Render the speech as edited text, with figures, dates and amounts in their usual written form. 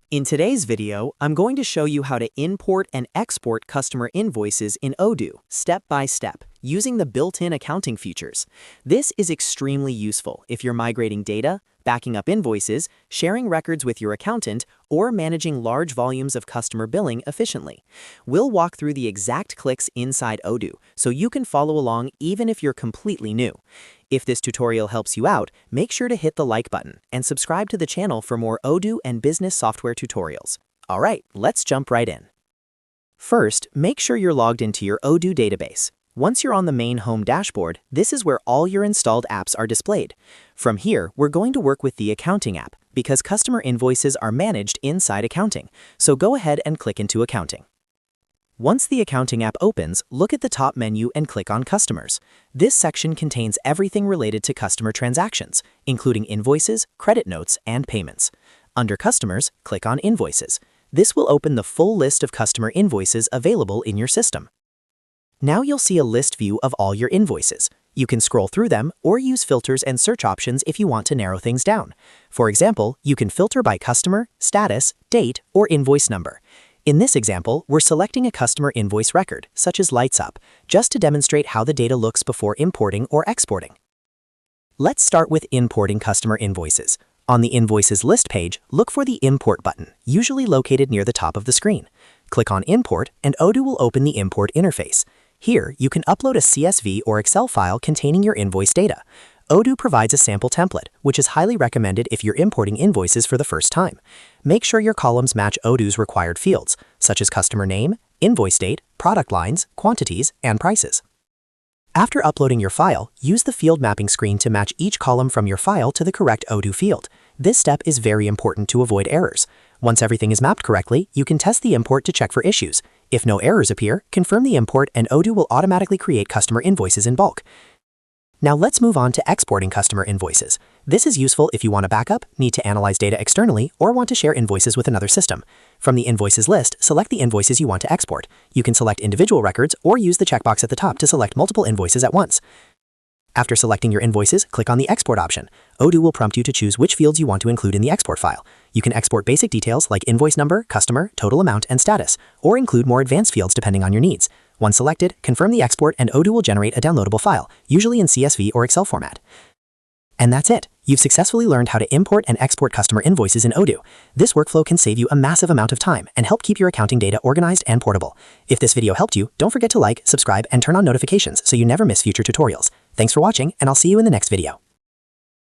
In today's video, I'm going to show you how to import and export customer invoices in Odoo, step by step, using the built-in accounting features. This is extremely useful if you're migrating data, backing up invoices, sharing records with your accountant, or managing large volumes of customer billing efficiently. We'll walk through the exact clicks inside Odoo, so you can follow along even if you're completely new. If this tutorial helps you out, make sure to hit the like button and subscribe to the channel for more Odoo and business software tutorials. All right, let's jump right in. First, make sure you're logged into your Odoo database. Once you're on the main home dashboard, this is where all your installed apps are displayed. From here, we're going to work with the Accounting app because customer invoices are managed inside Accounting, so go ahead and click into Accounting. Once the Accounting app opens, look at the top menu and click on Customers. This section contains everything related to customer transactions, including invoices, credit notes, and payments. Under Customers, click on Invoices. This will open the full list of customer invoices available in your system. Now you'll see a list view of all your invoices. You can scroll through them or use filters and search options if you want to narrow things down. For example, you can filter by customer, status, date, or invoice number. In this example, we're selecting a customer invoice record, such as Lights Up, just to demonstrate how the data looks before importing or exporting. Let's start with importing customer invoices. On the Invoices list page, look for the Import button, usually located near the top of the screen. Click on Import, and Odoo will open the import interface. Here, you can upload a CSV or Excel file containing your invoice data. Odoo provides a sample template, which is highly recommended if you're importing invoices for the first time. Make sure your columns match Odoo's required fields, such as customer name, invoice date, product lines, quantities, and prices. After uploading your file, use the field mapping screen to match each column from your file to the correct Odoo field. This step is very important to avoid errors. Once everything is mapped correctly, you can test the import to check for issues. If no errors appear, confirm the import and Odoo will automatically create customer invoices in bulk. Now let's move on to exporting customer invoices. This is useful if you want to backup, need to analyze data externally, or want to share invoices with another system. From the Invoices list, select the invoices you want to export. You can select individual records or use the checkbox at the top to select multiple invoices at once. After selecting your invoices, click on the Export option. Odoo will prompt you to choose which fields you want to include in the export file. You can export basic details like invoice number, customer, total amount, and status, or include more advanced fields depending on your needs. Once selected, confirm the export and Odoo will generate a downloadable file, usually in CSV or Excel format. And that's it. You've successfully learned how to import and export customer invoices in Odoo. This workflow can save you a massive amount of time and help keep your accounting data organized and portable. If this video helped you, don't forget to like, subscribe, and turn on notifications so you never miss future tutorials. Thanks for watching, and I'll see you in the next video.